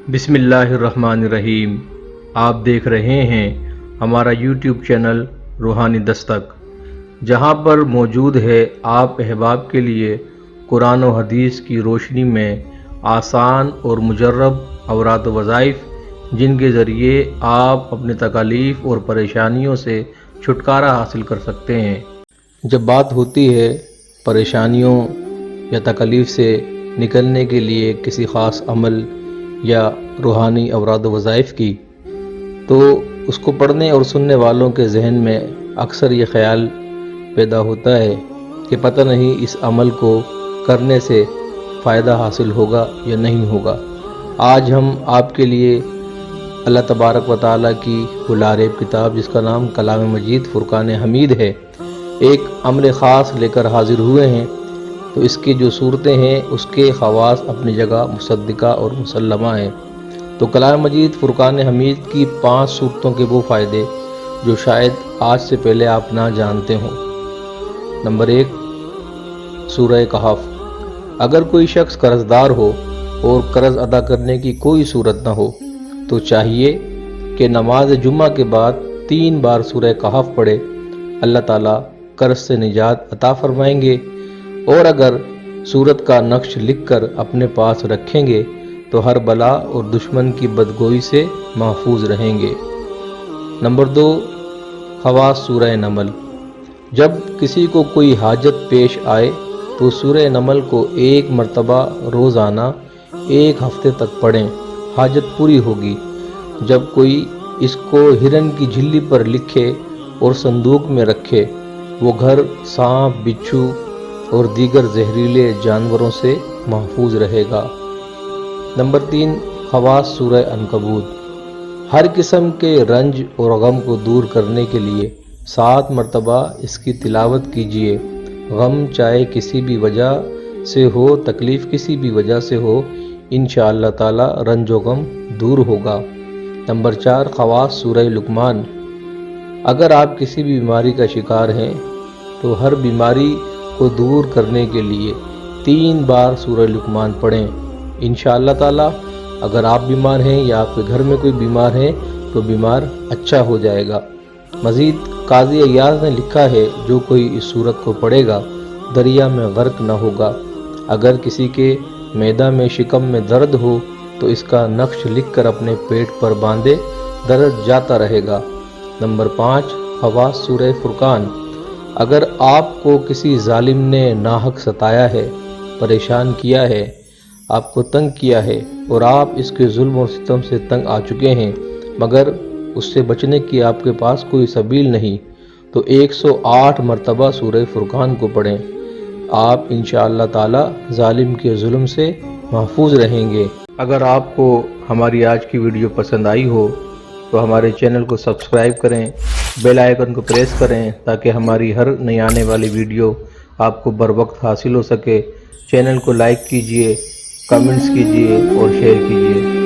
بسم اللہ الرحمن الرحیم۔ آپ دیکھ رہے ہیں ہمارا یوٹیوب چینل روحانی دستک، جہاں پر موجود ہے آپ احباب کے لیے قرآن و حدیث کی روشنی میں آسان اور مجرب اوراد و وظائف، جن کے ذریعے آپ اپنے تکالیف اور پریشانیوں سے چھٹکارا حاصل کر سکتے ہیں۔ جب بات ہوتی ہے پریشانیوں یا تکالیف سے نکلنے کے لیے کسی خاص عمل یا روحانی اوراد و وظائف کی، تو اس کو پڑھنے اور سننے والوں کے ذہن میں اکثر یہ خیال پیدا ہوتا ہے کہ پتہ نہیں اس عمل کو کرنے سے فائدہ حاصل ہوگا یا نہیں ہوگا۔ آج ہم آپ کے لیے اللہ تبارک و تعالیٰ کی لاریب کتاب، جس کا نام کلام مجید فرقان حمید ہے، ایک امر خاص لے کر حاضر ہوئے ہیں۔ تو اس کی جو صورتیں ہیں اس کے خواص اپنی جگہ مصدقہ اور مسلمہ ہیں۔ تو کلام مجید فرقان حمید کی 5 صورتوں کے وہ فائدے جو شاید آج سے پہلے آپ نہ جانتے ہوں۔ نمبر 1، سورہ کہف۔ اگر کوئی شخص قرض دار ہو اور قرض ادا کرنے کی کوئی صورت نہ ہو تو چاہیے کہ نماز جمعہ کے بعد 3 بار سورہ کہف پڑھے، اللہ تعالیٰ قرض سے نجات عطا فرمائیں گے، اور اگر سورت کا نقش لکھ کر اپنے پاس رکھیں گے تو ہر بلا اور دشمن کی بدگوئی سے محفوظ رہیں گے۔ نمبر 2، خواص سورہ نمل۔ جب کسی کو کوئی حاجت پیش آئے تو سورہ نمل کو 1 مرتبہ روزانہ 1 ہفتے تک پڑھیں، حاجت پوری ہوگی۔ جب کوئی اس کو ہرن کی جھلی پر لکھے اور صندوق میں رکھے، وہ گھر سانپ، بچھو اور دیگر زہریلے جانوروں سے محفوظ رہے گا۔ نمبر 3، خواص سورہ عنکبوت۔ ہر قسم کے رنج اور غم کو دور کرنے کے لیے 7 مرتبہ اس کی تلاوت کیجیے۔ غم چاہے کسی بھی وجہ سے ہو، تکلیف کسی بھی وجہ سے ہو، انشاءاللہ تعالی رنج و غم دور ہوگا۔ نمبر 4، خواص سورہ لقمان۔ اگر آپ کسی بھی بیماری کا شکار ہیں تو ہر بیماری کو دور کرنے کے لیے 3 بار سورہ لقمان پڑھیں، انشاءاللہ تعالی اگر آپ بیمار ہیں یا آپ کے گھر میں کوئی بیمار ہے تو بیمار اچھا ہو جائے گا۔ مزید قاضی ایاز نے لکھا ہے، جو کوئی اس سورت کو پڑھے گا دریا میں غرق نہ ہوگا۔ اگر کسی کے معدہ میں، شکم میں درد ہو تو اس کا نقش لکھ کر اپنے پیٹ پر باندھے، درد جاتا رہے گا۔ نمبر 5، خواص سورہ فرقان۔ اگر آپ کو کسی ظالم نے ناحق ستایا ہے، پریشان کیا ہے، آپ کو تنگ کیا ہے اور آپ اس کے ظلم و ستم سے تنگ آ چکے ہیں، مگر اس سے بچنے کی آپ کے پاس کوئی سبیل نہیں، تو 108 مرتبہ سورہ فرقان کو پڑھیں، آپ انشاءاللہ تعالی ظالم کے ظلم سے محفوظ رہیں گے۔ اگر آپ کو ہماری آج کی ویڈیو پسند آئی ہو تو ہمارے چینل کو سبسکرائب کریں، بیل آئیکن کو پریس کریں تاکہ ہماری ہر نئی آنے والی ویڈیو آپ کو بر وقت حاصل ہو سکے۔ چینل کو لائک کیجئے، کمنٹس کیجئے اور شیئر کیجئے۔